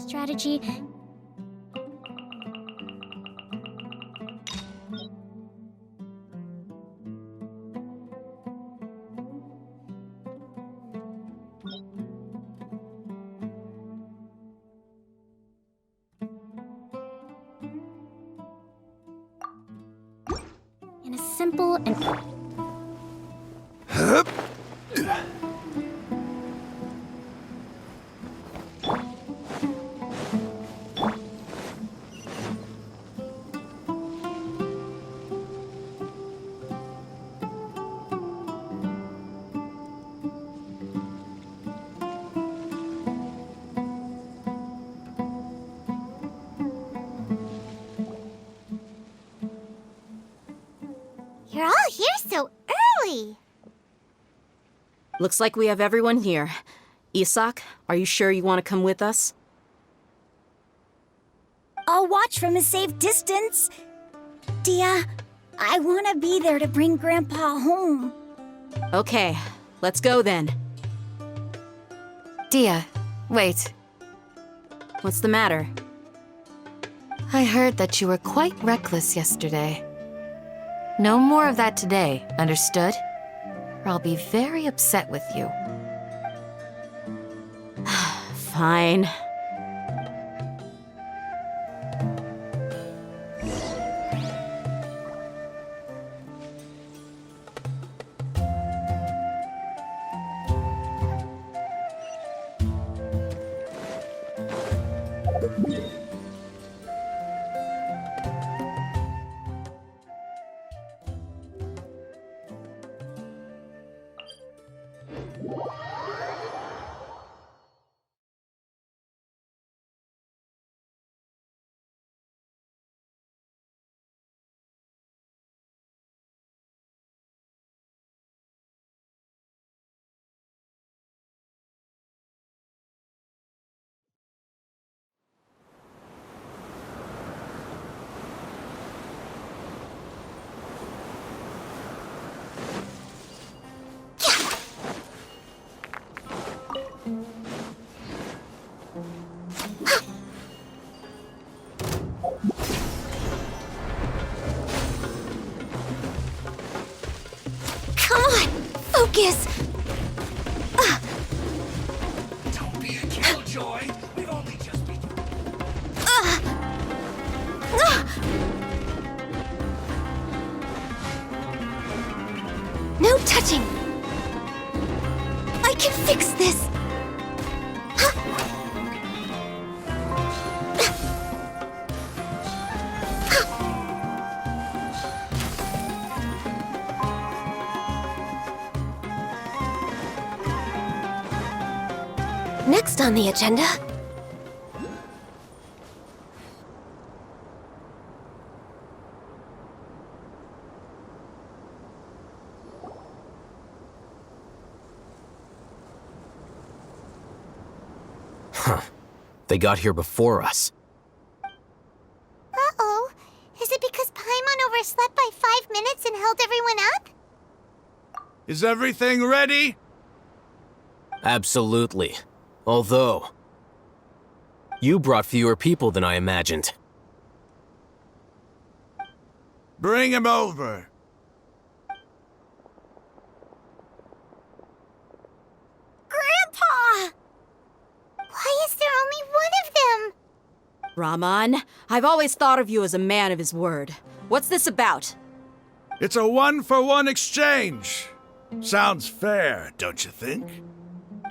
strategy. In a simple and... You're all here so early! Looks like we have everyone here. Isak, are you sure you want to come with us? I'll watch from a safe distance. Dia, I want to be there to bring Grandpa home. Okay, let's go then. Dia, wait. What's the matter? I heard that you were quite reckless yesterday. No more of that today, understood? Or I'll be very upset with you. Fine. Come on, focus! Don't be a killjoy. We've only just been... No touching! I can fix this! Next on the agenda... They got here before us. Uh-oh. Is it because Paimon overslept by 5 minutes and held everyone up? Is everything ready? Absolutely. Although... you brought fewer people than I imagined. Bring him over. Grandpa! Why is there only one of them? Rahman, I've always thought of you as a man of his word. What's this about? It's a one-for-one exchange. Sounds fair, don't you think?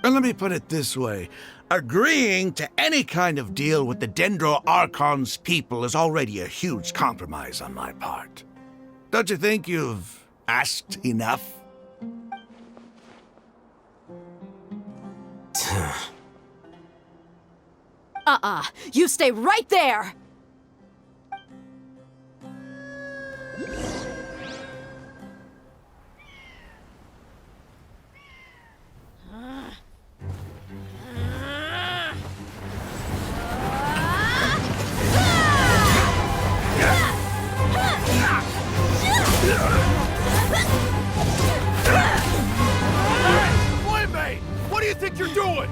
And let me put it this way. Agreeing to any kind of deal with the Dendro Archon's people is already a huge compromise on my part. Don't you think you've asked enough? You stay right there! Playmate! What do you think you're doing?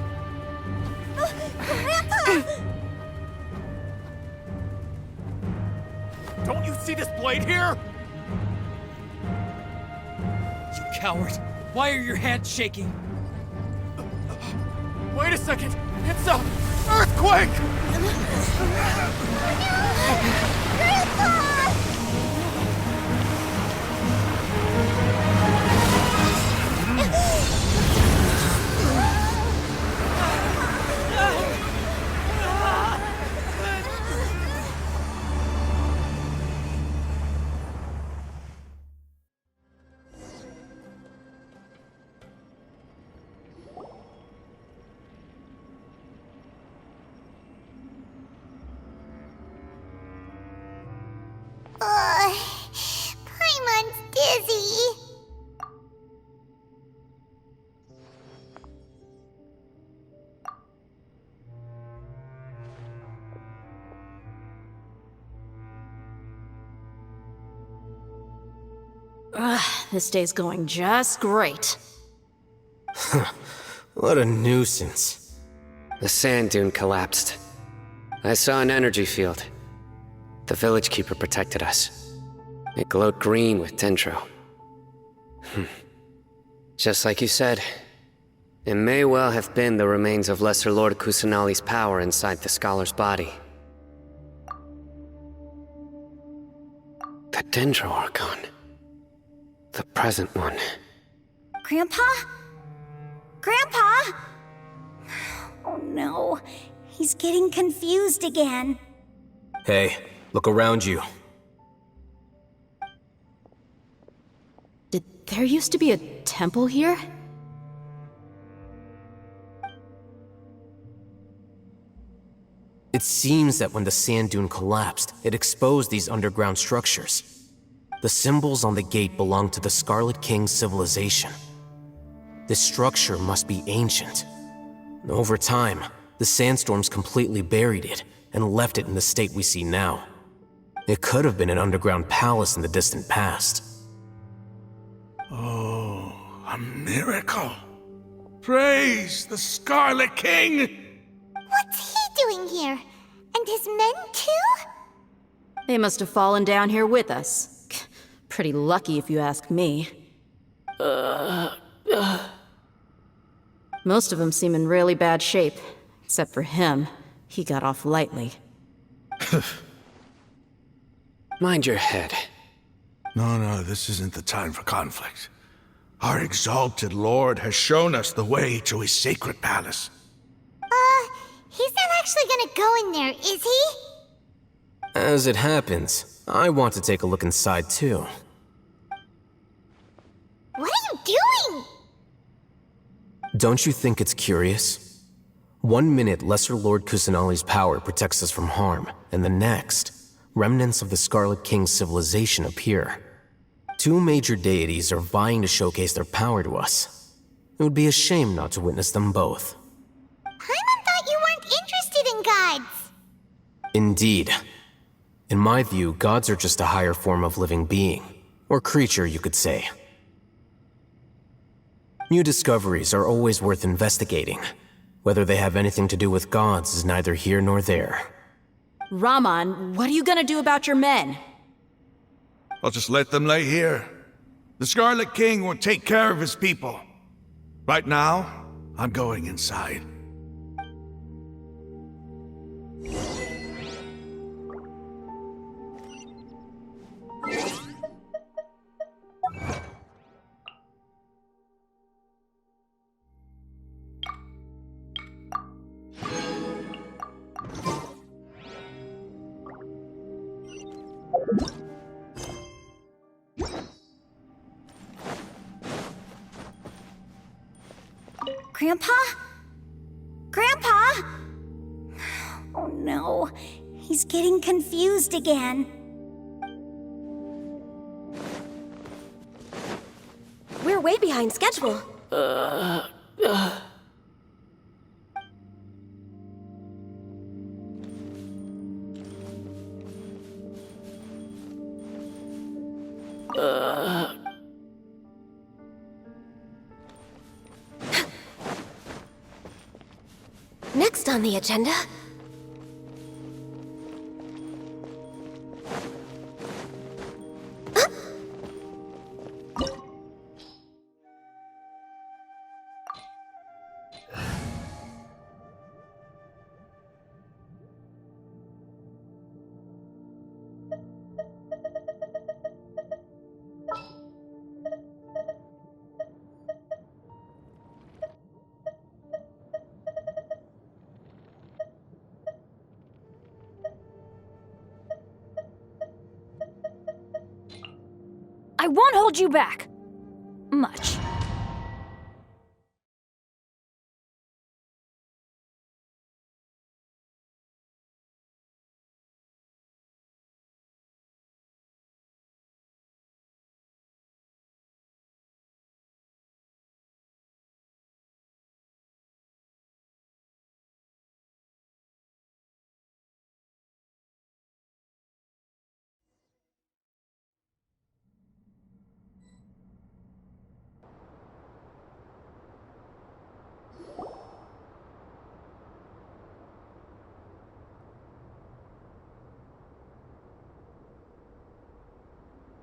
Grandpa! Don't you see this blade here? You coward! Why are your hands shaking? Wait a second! It's a earthquake! Paimon's dizzy. This day's going just great. What a nuisance. The sand dune collapsed. I saw an energy field. The village keeper protected us. It glowed green with dendro. Just like you said, it may well have been the remains of Lesser Lord Kusanali's power inside the scholar's body. The dendro Archon. The present one. Grandpa? Grandpa? Oh no, he's getting confused again. Hey, look around you. Did there used to be a temple here? It seems that when the sand dune collapsed, it exposed these underground structures. The symbols on the gate belong to the Scarlet King's civilization. This structure must be ancient. Over time, the sandstorms completely buried it and left it in the state we see now. It could have been an underground palace in the distant past. Oh, a miracle. Praise the Scarlet King! What's he doing here? And his men too? They must have fallen down here with us. Pretty lucky if you ask me. Most of them seem in really bad shape. Except for him. He got off lightly. Mind your head. No, this isn't the time for conflict. Our exalted lord has shown us the way to his sacred palace. He's not actually gonna go in there, is he? As it happens, I want to take a look inside too. What are you doing? Don't you think it's curious? 1 minute, Lesser Lord Kusanali's power protects us from harm, and the next, remnants of the Scarlet King's civilization appear. Two major deities are vying to showcase their power to us. It would be a shame not to witness them both. Paimon thought you weren't interested in gods. Indeed. In my view, gods are just a higher form of living being, or creature, you could say. New discoveries are always worth investigating. Whether they have anything to do with gods is neither here nor there. Rahman, what are you gonna do about your men? I'll just let them lay here. The Scarlet King will take care of his people. Right now, I'm going inside. Grandpa? Grandpa? Oh no, he's getting confused again. We're way behind schedule. Next on the agenda... I won't hold you back. Much.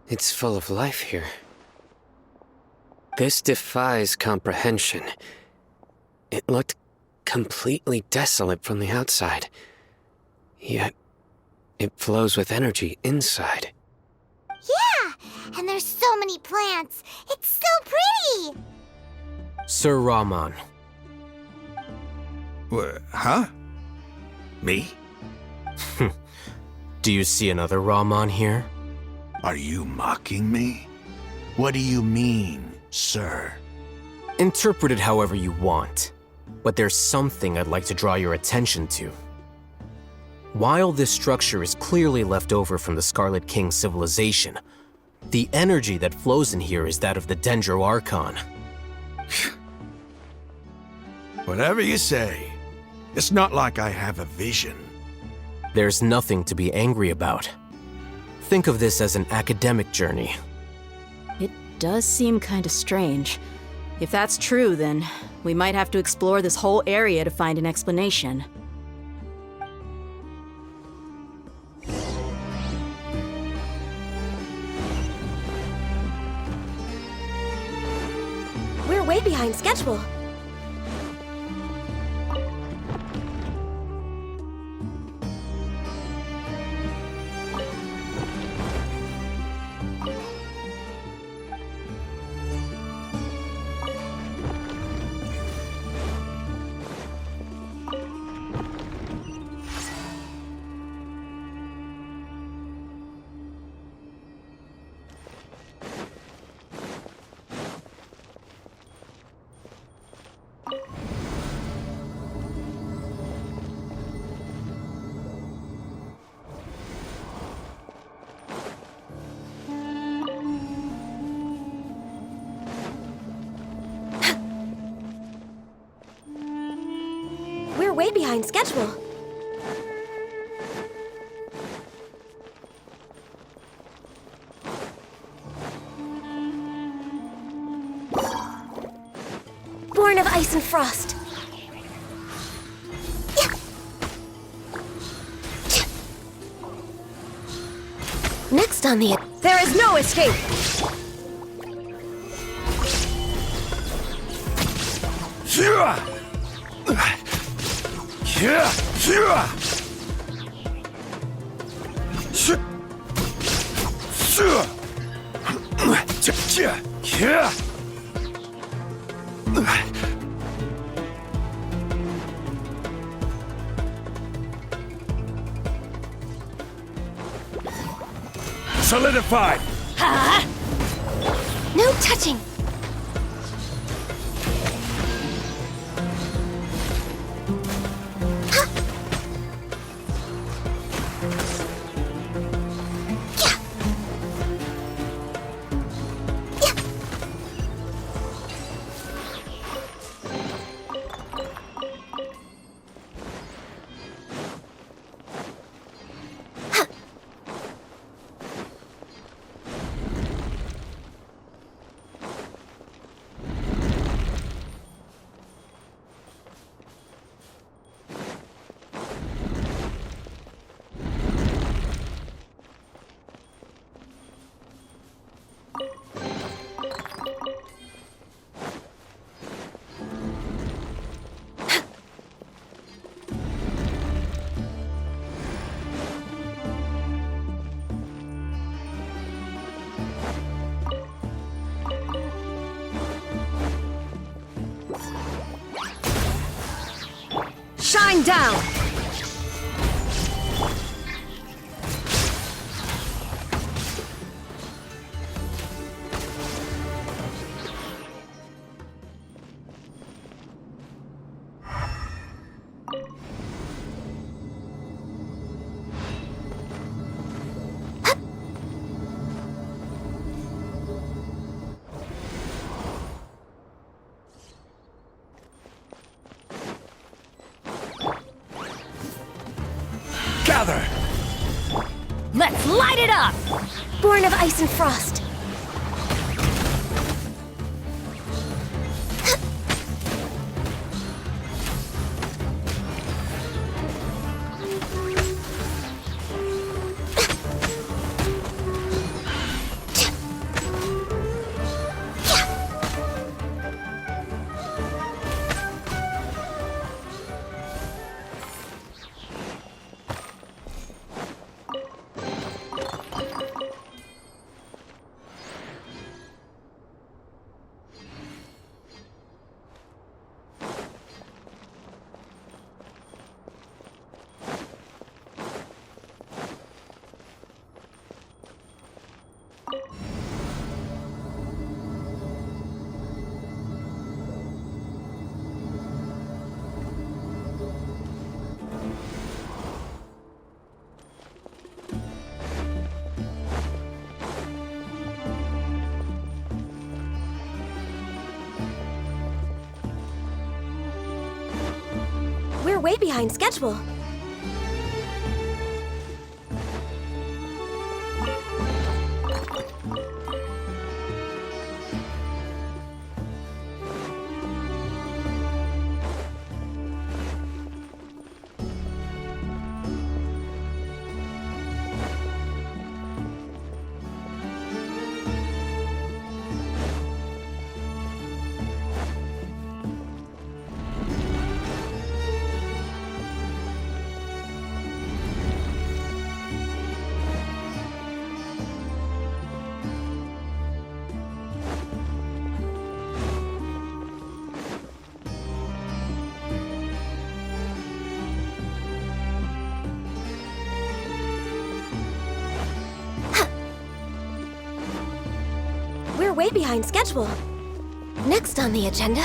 It's full of life here. This defies comprehension. It looked completely desolate from the outside. Yet, it flows with energy inside. Yeah! And there's so many plants! It's so pretty! Sir Rahman, Huh? Me? do you see another Rahman here? Are you mocking me? What do you mean, sir? Interpret it however you want, but there's something I'd like to draw your attention to. While this structure is clearly left over from the Scarlet King civilization, the energy that flows in here is that of the Dendro Archon. Whatever you say. It's not like I have a vision. There's nothing to be angry about. Think of this as an academic journey. It does seem kinda strange. If that's true, then we might have to explore this whole area to find an explanation. We're way behind schedule. We're way behind schedule. Born of ice and frost. Next on the... There is no escape! Solidified! No touching. Shine down! together! Let's light it up! Born of ice and frost. We're way behind schedule. We're way behind schedule. Next on the agenda...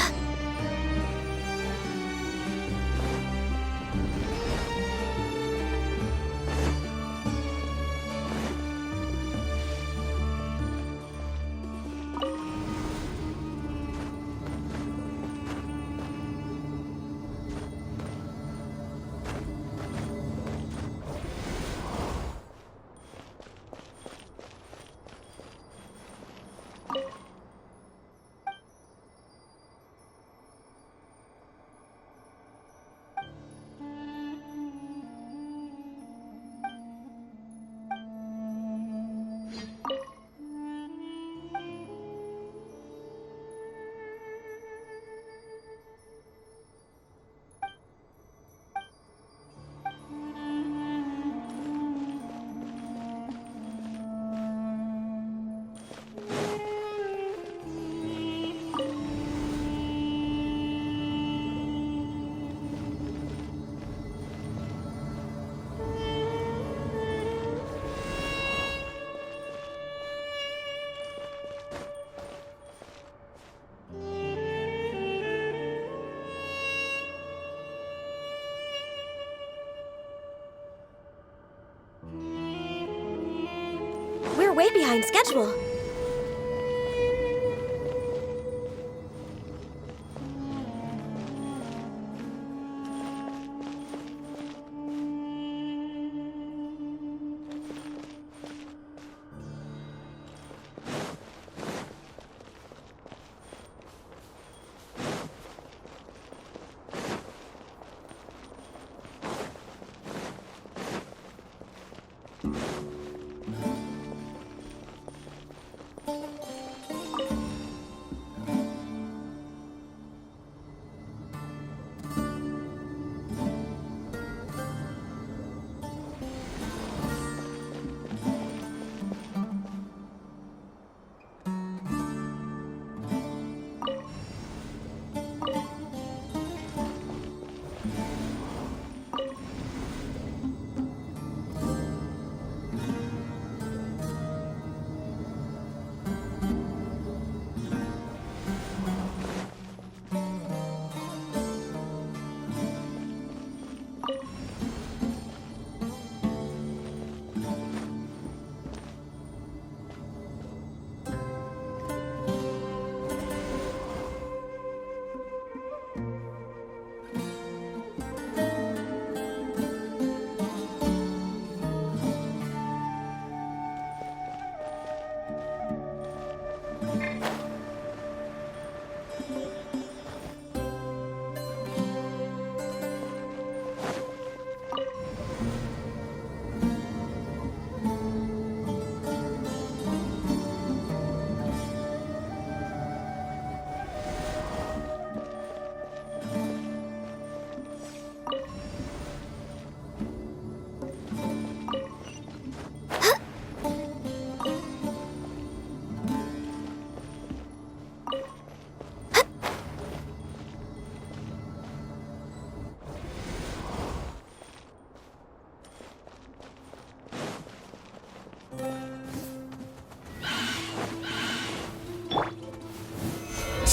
We're way behind schedule.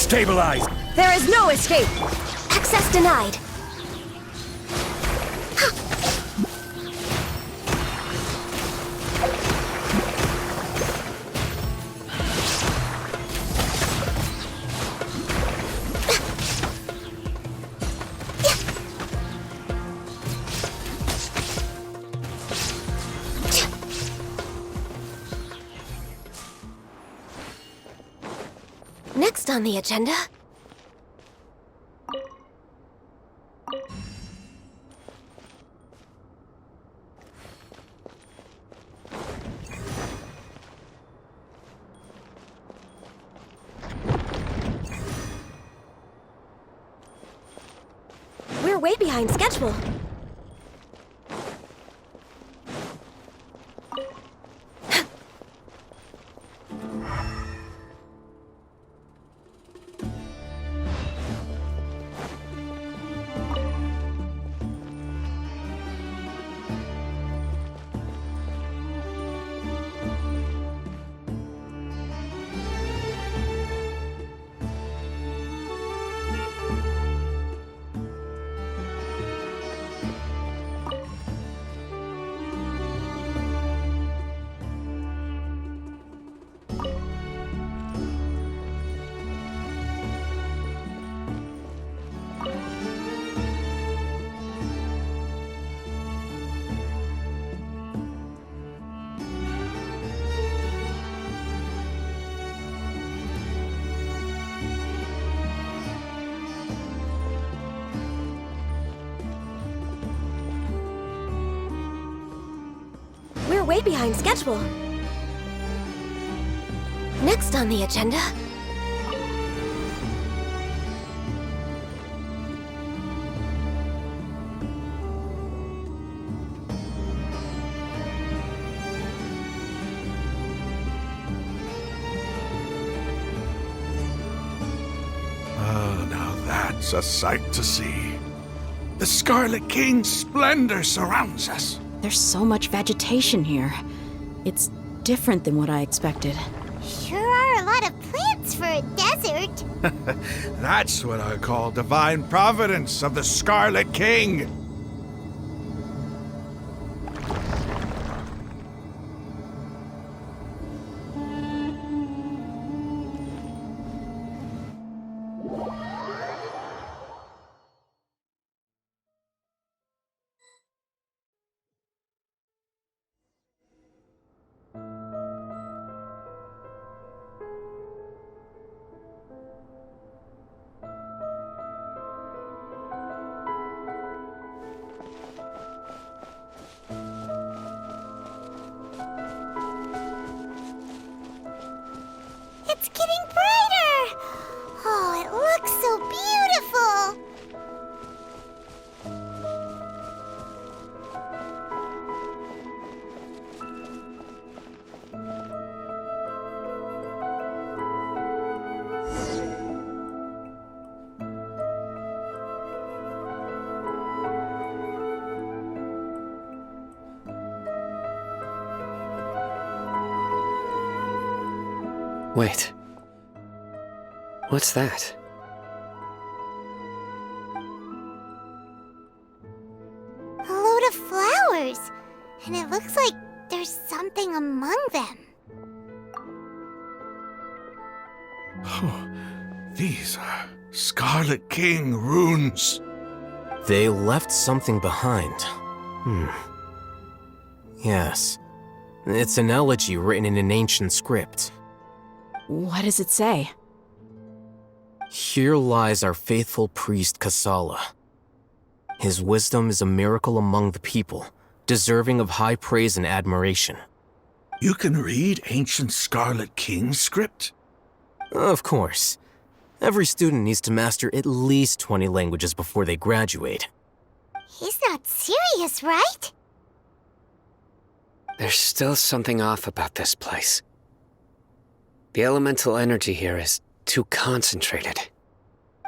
Stabilize! There is no escape! Access denied! Next on the agenda... We're way behind schedule. We're way behind schedule. Next on the agenda... Oh, now that's a sight to see. The Scarlet King's splendor surrounds us. There's so much vegetation here. It's different than what I expected. Sure are a lot of plants for a desert. That's what I call divine providence of the Scarlet King. It's getting brighter! Oh, it looks so beautiful! Wait. What's that? A load of flowers! And it looks like there's something among them. Oh, these are Scarlet King runes. They left something behind. Yes. It's an elegy written in an ancient script. What does it say? Here lies our faithful priest Kasala. His wisdom is a miracle among the people, deserving of high praise and admiration. You can read ancient Scarlet King script? Of course. Every student needs to master at least 20 languages before they graduate. He's not serious, right? There's still something off about this place. The elemental energy here is too concentrated.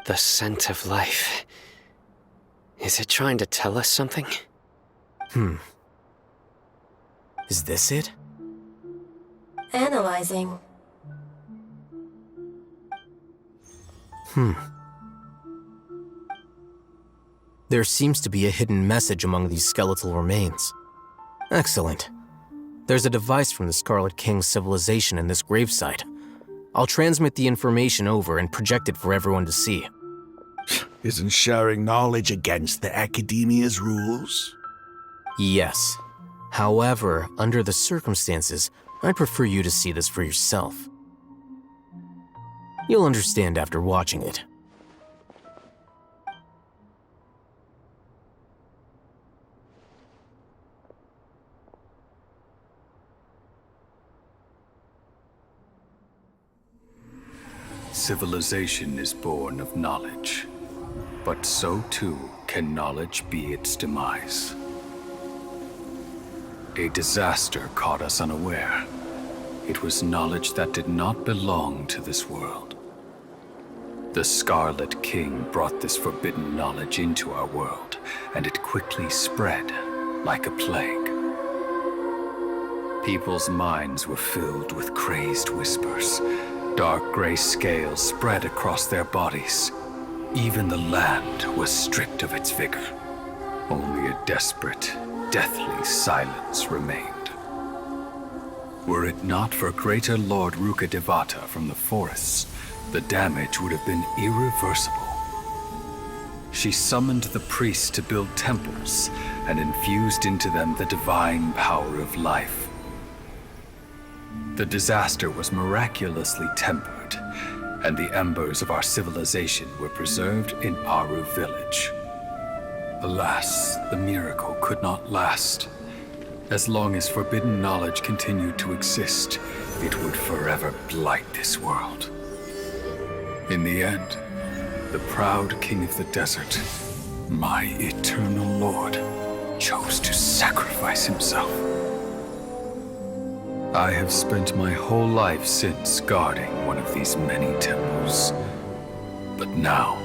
The scent of life. Is it trying to tell us something? Is this it? Analyzing. There seems to be a hidden message among these skeletal remains. Excellent. There's a device from the Scarlet King's civilization in this gravesite. I'll transmit the information over and project it for everyone to see. Isn't sharing knowledge against the Akademiya's rules? Yes. However, under the circumstances, I'd prefer you to see this for yourself. You'll understand after watching it. Civilization is born of knowledge, but so too can knowledge be its demise. A disaster caught us unaware. It was knowledge that did not belong to this world. The Scarlet King brought this forbidden knowledge into our world, and it quickly spread like a plague. People's minds were filled with crazed whispers. Dark gray scales spread across their bodies. Even the land was stripped of its vigor. Only a desperate, deathly silence remained. Were it not for Greater Lord Rukkhadevata from the forests, the damage would have been irreversible. She summoned the priests to build temples and infused into them the divine power of life. The disaster was miraculously tempered, and the embers of our civilization were preserved in Aru village. Alas, the miracle could not last. As long as forbidden knowledge continued to exist, it would forever blight this world. In the end, the proud king of the desert, my eternal lord, chose to sacrifice himself. I have spent my whole life since guarding one of these many temples. But now,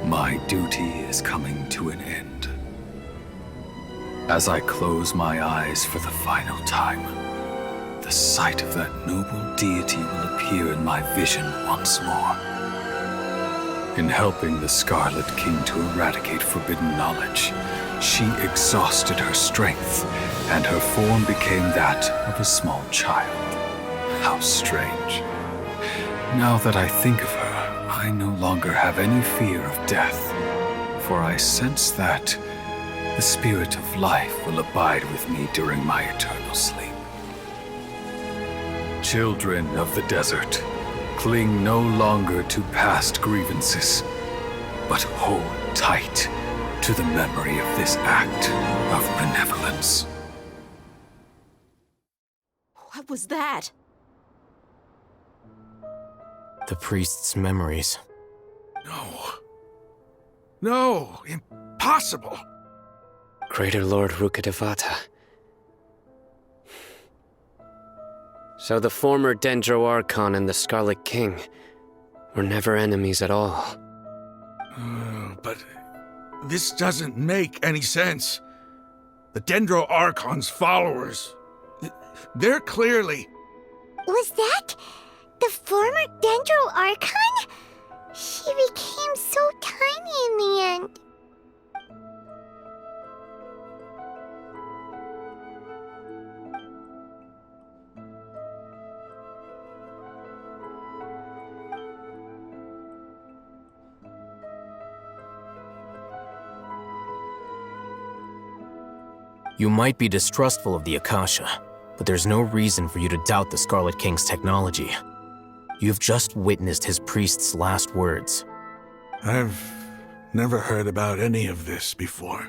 my duty is coming to an end. As I close my eyes for the final time, the sight of that noble deity will appear in my vision once more. In helping the Scarlet King to eradicate forbidden knowledge, she exhausted her strength, and her form became that of a small child. How strange. Now that I think of her, I no longer have any fear of death, for I sense that the spirit of life will abide with me during my eternal sleep. Children of the desert, cling no longer to past grievances, but hold tight to the memory of this act of benevolence. What was that? The priest's memories. No, impossible. Greater Lord Rukkhadevata. So the former Dendro Archon and the Scarlet King were never enemies at all. But this doesn't make any sense. The Dendro Archon's followers, they're clearly... Was that the former Dendro Archon? She became so tiny in the end. You might be distrustful of the Akasha, but there's no reason for you to doubt the Scarlet King's technology. You've just witnessed his priest's last words. I've never heard about any of this before.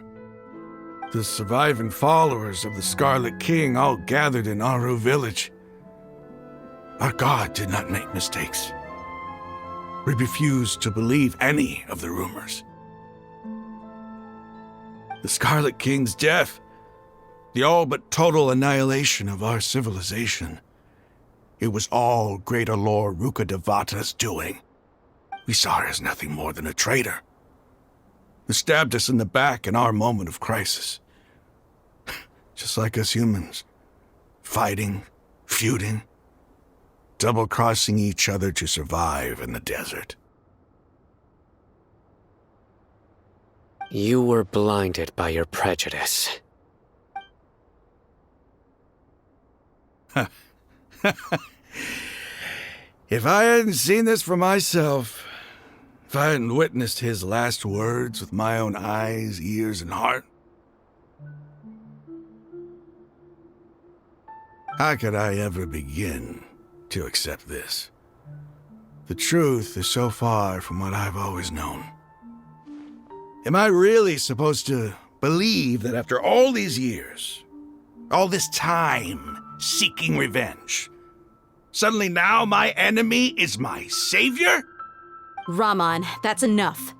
The surviving followers of the Scarlet King all gathered in Aru village. Our god did not make mistakes. We refused to believe any of the rumors. The Scarlet King's death, the all but total annihilation of our civilization, it was all Greater Lord Rukkhadevata's doing. We saw her as nothing more than a traitor, who stabbed us in the back in our moment of crisis. Just like us humans, fighting, feuding, double-crossing each other to survive in the desert. You were blinded by your prejudice. If I hadn't seen this for myself, if I hadn't witnessed his last words with my own eyes, ears, and heart, how could I ever begin to accept this? The truth is so far from what I've always known. Am I really supposed to believe that after all these years, all this time seeking revenge, suddenly now my enemy is my savior? Rahman, that's enough.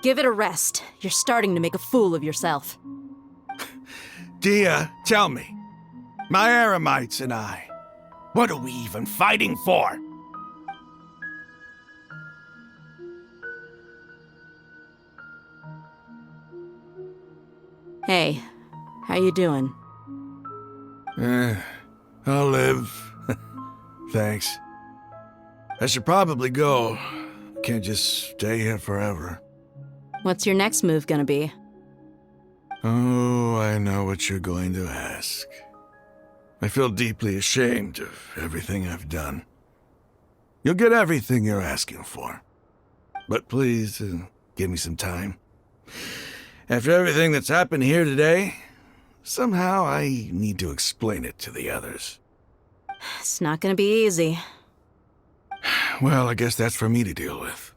Give it a rest. You're starting to make a fool of yourself. Dia, tell me, my Eremites and I, what are we even fighting for? Hey, how you doing? I'll live. Thanks. I should probably go. Can't just stay here forever. What's your next move gonna be? Oh, I know what you're going to ask. I feel deeply ashamed of everything I've done. You'll get everything you're asking for. But please, give me some time. After everything that's happened here today, somehow I need to explain it to the others. It's not gonna be easy. Well, I guess that's for me to deal with.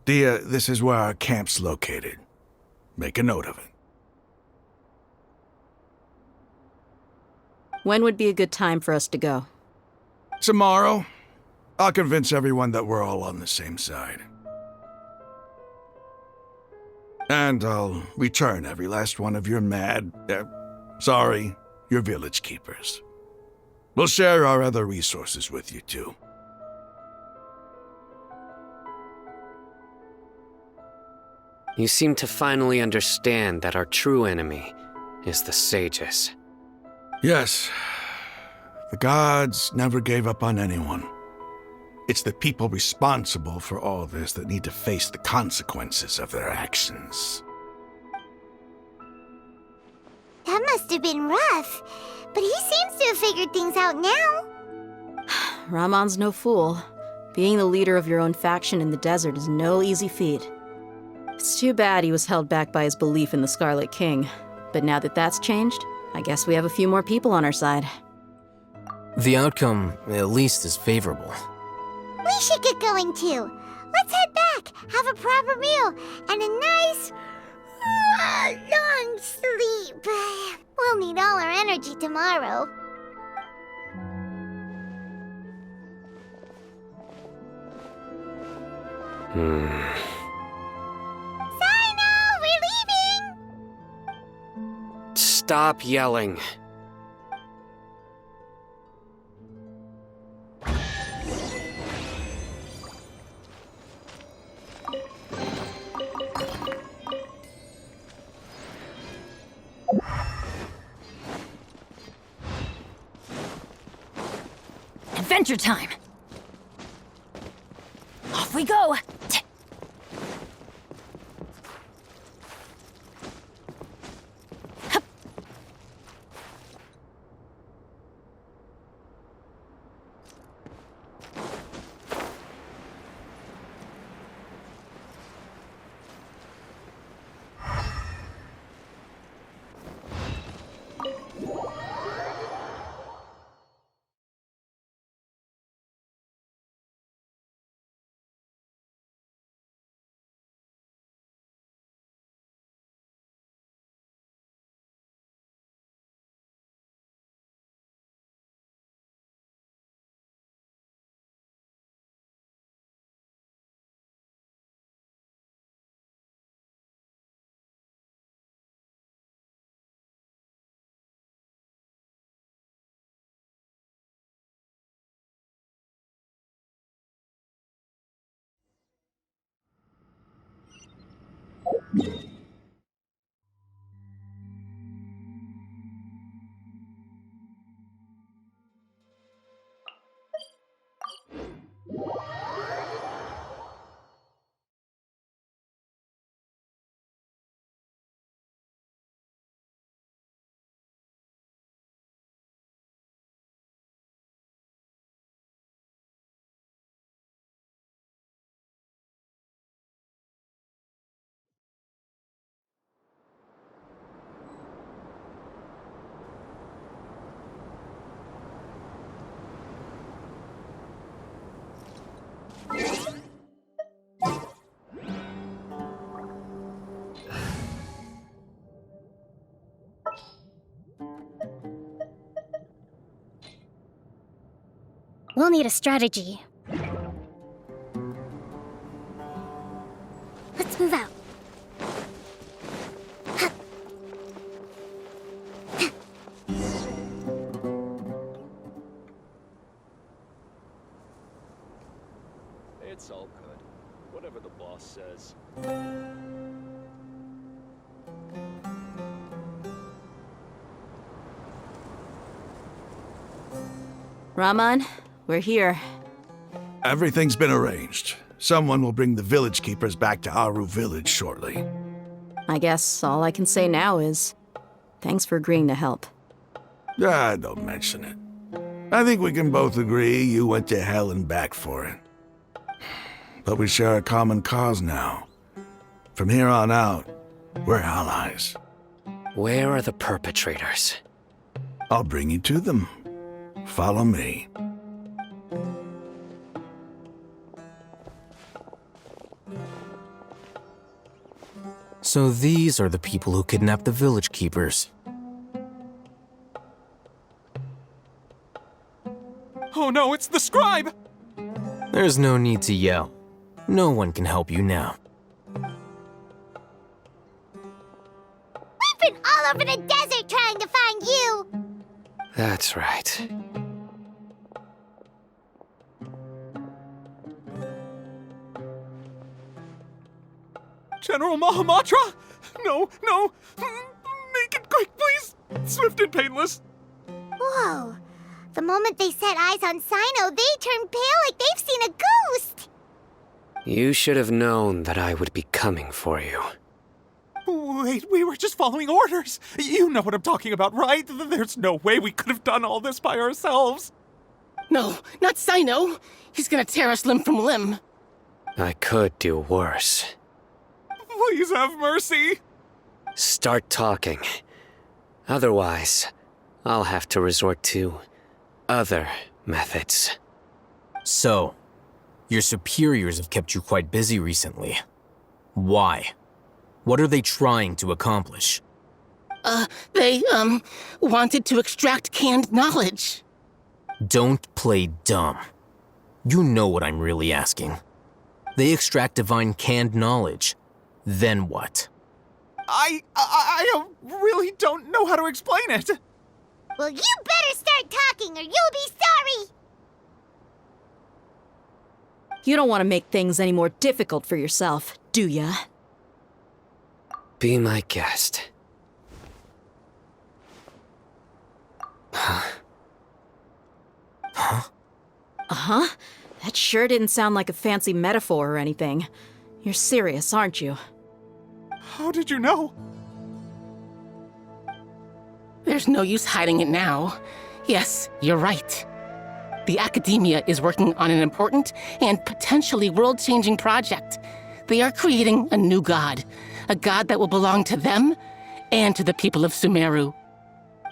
Dia, this is where our camp's located. Make a note of it. When would be a good time for us to go? Tomorrow, I'll convince everyone that we're all on the same side. And I'll return every last one of your your village keepers. We'll share our other resources with you, too. You seem to finally understand that our true enemy is the sages. Yes, the gods never gave up on anyone. It's the people responsible for all this that need to face the consequences of their actions. That must have been rough, but he seems to have figured things out now. Rahman's no fool. Being the leader of your own faction in the desert is no easy feat. It's too bad he was held back by his belief in the Scarlet King. But now that that's changed, I guess we have a few more people on our side. The outcome, at least, is favorable. We should get going too. Let's head back, have a proper meal, and a nice, long sleep. We'll need all our energy tomorrow. Sino, we're leaving! Stop yelling. Adventure time! Off we go! We'll need a strategy. Let's move out. It's all good. Whatever the boss says. Rahman, we're here. Everything's been arranged. Someone will bring the village keepers back to Aru village shortly. I guess all I can say now is thanks for agreeing to help. Don't mention it. I think we can both agree you went to hell and back for it. But we share a common cause now. From here on out, we're allies. Where are the perpetrators? I'll bring you to them. Follow me. So these are the people who kidnapped the village keepers. Oh no, it's the scribe! There's no need to yell. No one can help you now. We've been all over the desert trying to find you! That's right. General Mahamatra? No, no! Make it quick, please! Swift and painless! Whoa. The moment they set eyes on Sino, they turned pale like they've seen a ghost! You should have known that I would be coming for you. Wait, we were just following orders. You know what I'm talking about, right? There's no way we could have done all this by ourselves. No, not Sino. He's gonna tear us limb from limb. I could do worse. Please have mercy. Start talking. Otherwise, I'll have to resort to other methods. So, your superiors have kept you quite busy recently. Why? What are they trying to accomplish? They wanted to extract canned knowledge. Don't play dumb. You know what I'm really asking. They extract divine canned knowledge. Then what? I really don't know how to explain it. Well, you better start talking or you'll be sorry! You don't want to make things any more difficult for yourself, do ya? Be my guest. Uh-huh? That sure didn't sound like a fancy metaphor or anything. You're serious, aren't you? How did you know? There's no use hiding it now. Yes, you're right. The Akademiya is working on an important and potentially world-changing project. They are creating a new god. A god that will belong to them and to the people of Sumeru.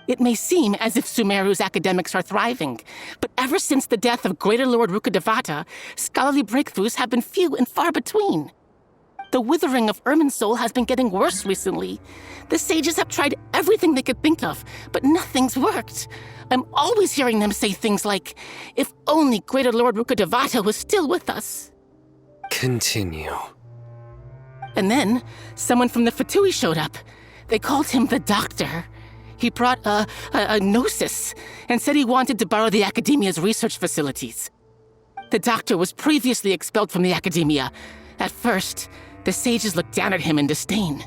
It may seem as if Sumeru's academics are thriving, but ever since the death of Greater Lord Rukkhadevata, scholarly breakthroughs have been few and far between. The withering of Irminsul has been getting worse recently. The sages have tried everything they could think of, but nothing's worked. I'm always hearing them say things like, if only Greater Lord Rukkhadevata was still with us. Continue. And then, someone from the Fatui showed up. They called him the Doctor. He brought a gnosis and said he wanted to borrow the Akademiya's research facilities. The Doctor was previously expelled from the Akademiya. At first, the sages looked down at him in disdain.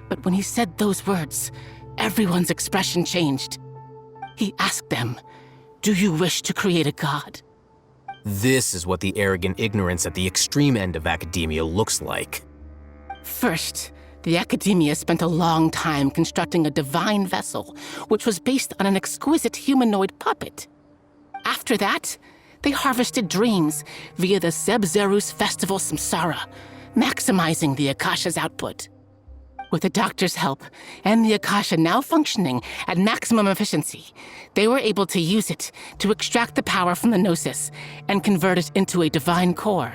But when he said those words, everyone's expression changed. He asked them, "Do you wish to create a god?" This is what the arrogant ignorance at the extreme end of Akademiya looks like. First, the Akademiya spent a long time constructing a divine vessel, which was based on an exquisite humanoid puppet. After that, they harvested dreams via the Zeb-Zerus Festival Samsara, maximizing the Akasha's output. With the Doctor's help, and the Akasha now functioning at maximum efficiency, they were able to use it to extract the power from the Gnosis and convert it into a divine core.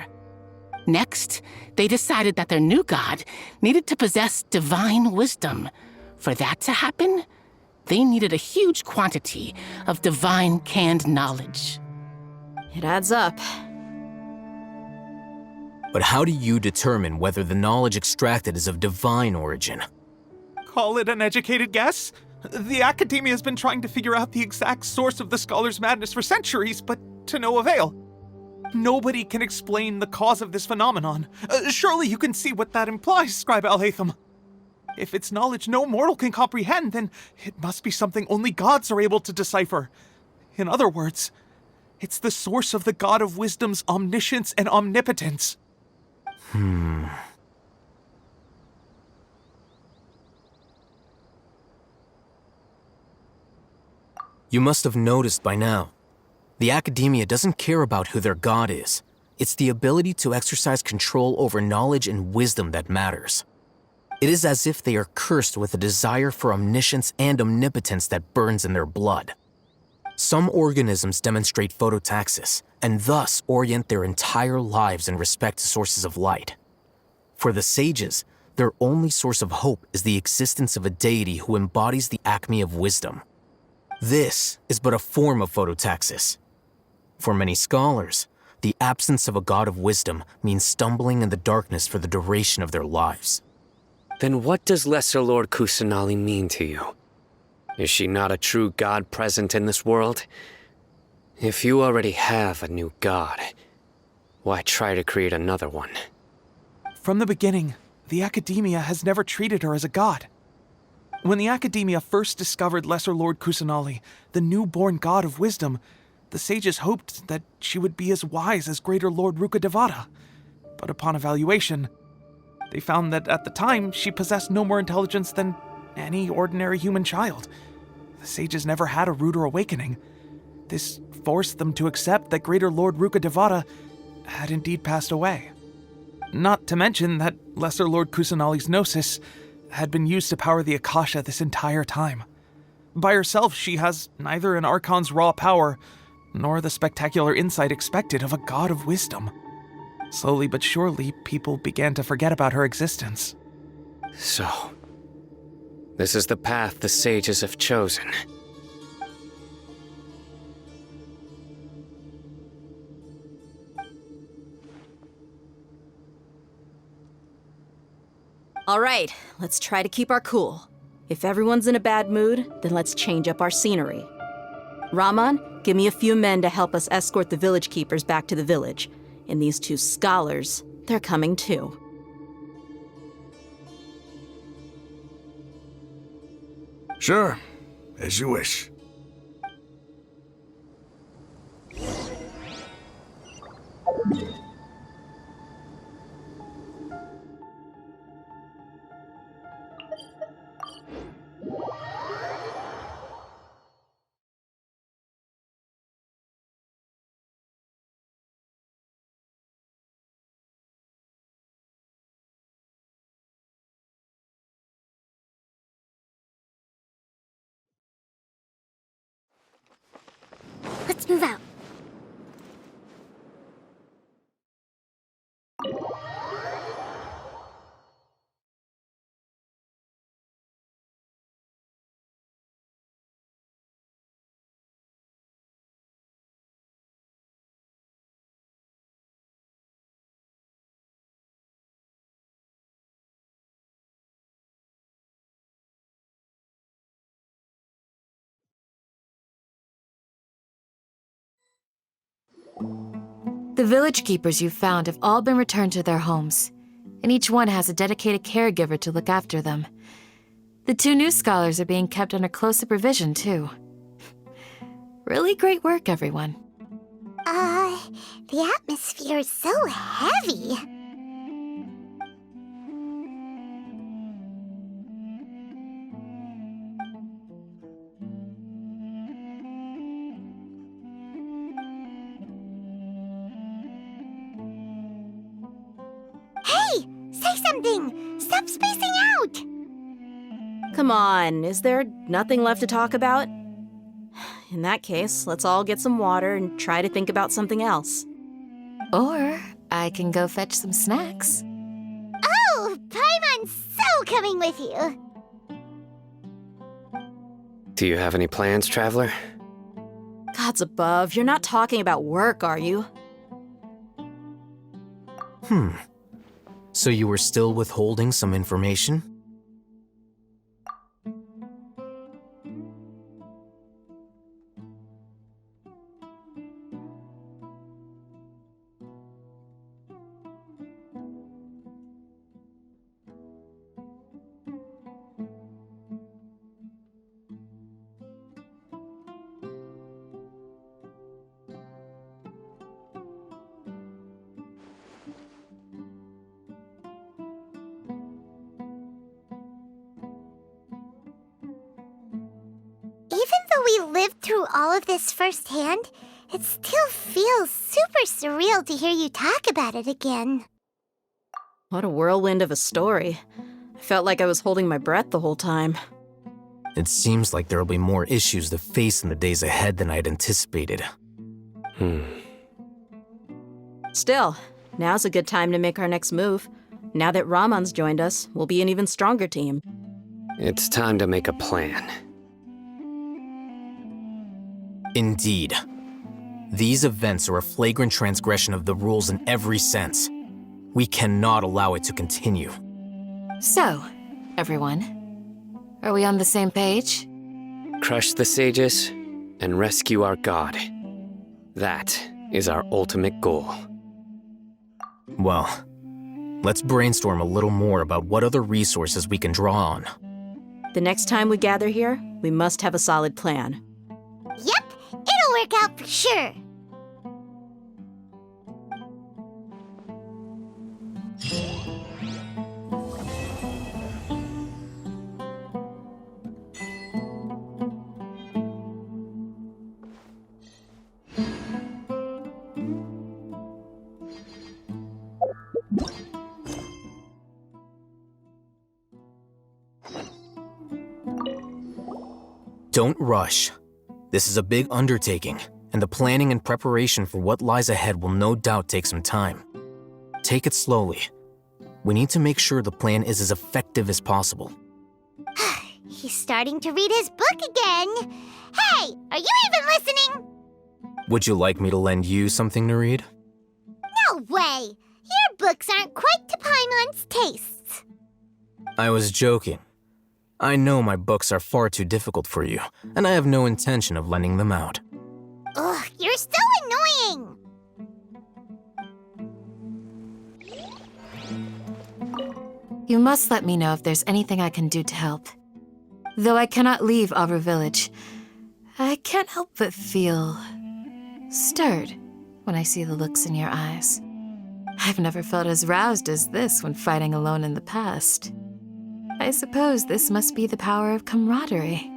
Next, they decided that their new god needed to possess divine wisdom. For that to happen, they needed a huge quantity of divine canned knowledge. It adds up. But how do you determine whether the knowledge extracted is of divine origin? Call it an educated guess? The Akademiya has been trying to figure out the exact source of the scholar's madness for centuries, but to no avail. Nobody can explain the cause of this phenomenon. Surely you can see what that implies, Scribe Al-Haytham. If it's knowledge no mortal can comprehend, then it must be something only gods are able to decipher. In other words, it's the source of the God of Wisdom's omniscience and omnipotence. You must have noticed by now. The Akademiya doesn't care about who their god is. It's the ability to exercise control over knowledge and wisdom that matters. It is as if they are cursed with a desire for omniscience and omnipotence that burns in their blood. Some organisms demonstrate phototaxis, and thus orient their entire lives in respect to sources of light. For the sages, their only source of hope is the existence of a deity who embodies the acme of wisdom. This is but a form of phototaxis. For many scholars, the absence of a god of wisdom means stumbling in the darkness for the duration of their lives. Then what does Lesser Lord Kusanali mean to you? Is she not a true god present in this world? If you already have a new god, why try to create another one? From the beginning, the Akademiya has never treated her as a god. When the Akademiya first discovered Lesser Lord Kusanali, the newborn god of wisdom, the sages hoped that she would be as wise as Greater Lord Rukkhadevata. But upon evaluation, they found that at the time she possessed no more intelligence than any ordinary human child. The sages never had a ruder awakening. This forced them to accept that Greater Lord Rukkhadevata had indeed passed away. Not to mention that Lesser Lord Kusanali's gnosis had been used to power the Akasha this entire time. By herself, she has neither an Archon's raw power, nor the spectacular insight expected of a god of wisdom. Slowly but surely, people began to forget about her existence. So, this is the path the sages have chosen. All right, let's try to keep our cool. If everyone's in a bad mood, then let's change up our scenery. Rahman, give me a few men to help us escort the village keepers back to the village. And these two scholars, they're coming too. Sure, as you wish. Let's move out. The village keepers you've found have all been returned to their homes, and each one has a dedicated caregiver to look after them. The two new scholars are being kept under close supervision, too. Really great work, everyone. The atmosphere is so heavy. Hey! Say something! Stop spacing out! Come on, is there nothing left to talk about? In that case, let's all get some water and try to think about something else. Or I can go fetch some snacks. Oh, Paimon's so coming with you! Do you have any plans, Traveler? Gods above, you're not talking about work, are you? So you were still withholding some information? Even though we lived through all of this firsthand, it still feels super surreal to hear you talk about it again. What a whirlwind of a story. I felt like I was holding my breath the whole time. It seems like there'll be more issues to face in the days ahead than I'd anticipated. Still, now's a good time to make our next move. Now that Rahman's joined us, we'll be an even stronger team. It's time to make a plan. Indeed. These events are a flagrant transgression of the rules in every sense. We cannot allow it to continue. So, everyone, are we on the same page? Crush the sages and rescue our god. That is our ultimate goal. Well, let's brainstorm a little more about what other resources we can draw on. The next time we gather here, we must have a solid plan. Yep, it'll work out for sure. Don't rush. This is a big undertaking, and the planning and preparation for what lies ahead will no doubt take some time. Take it slowly. We need to make sure the plan is as effective as possible. He's starting to read his book again. Hey, are you even listening? Would you like me to lend you something to read? No way. Your books aren't quite to Paimon's tastes. I was joking. I know my books are far too difficult for you, and I have no intention of lending them out. Ugh, you're so annoying. You must let me know if there's anything I can do to help. Though I cannot leave Aru Village, I can't help but feel stirred when I see the looks in your eyes. I've never felt as roused as this when fighting alone in the past. I suppose this must be the power of camaraderie.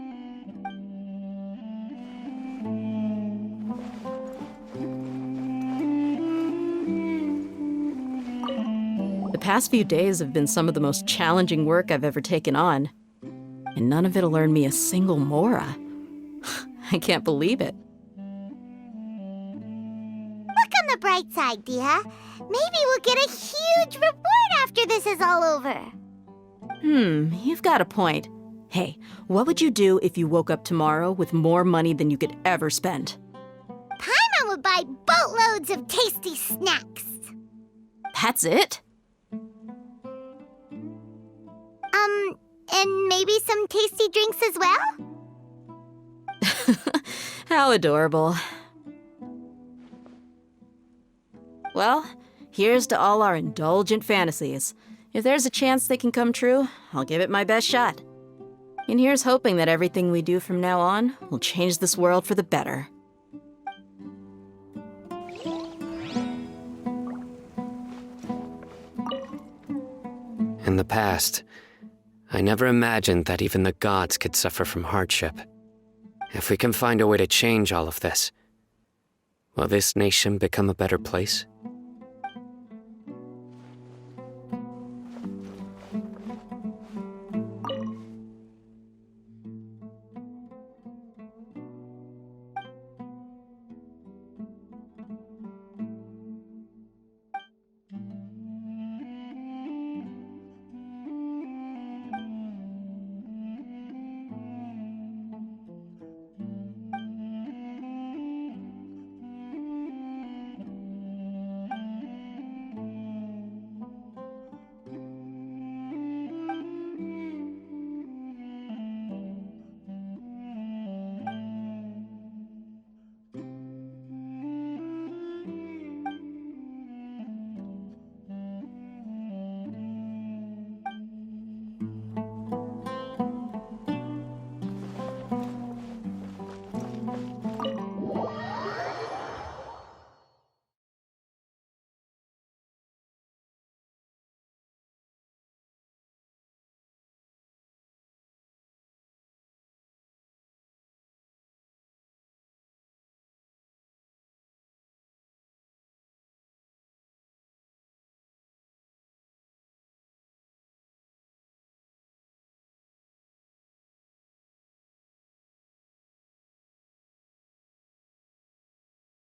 The past few days have been some of the most challenging work I've ever taken on. And none of it'll earn me a single mora. I can't believe it. Look on the bright side, Dia. Maybe we'll get a huge reward after this is all over. You've got a point. Hey, what would you do if you woke up tomorrow with more money than you could ever spend? Paimon would buy boatloads of tasty snacks. That's it? And maybe some tasty drinks as well? How adorable. Well, here's to all our indulgent fantasies. If there's a chance they can come true, I'll give it my best shot. And here's hoping that everything we do from now on will change this world for the better. In the past, I never imagined that even the gods could suffer from hardship. If we can find a way to change all of this, will this nation become a better place?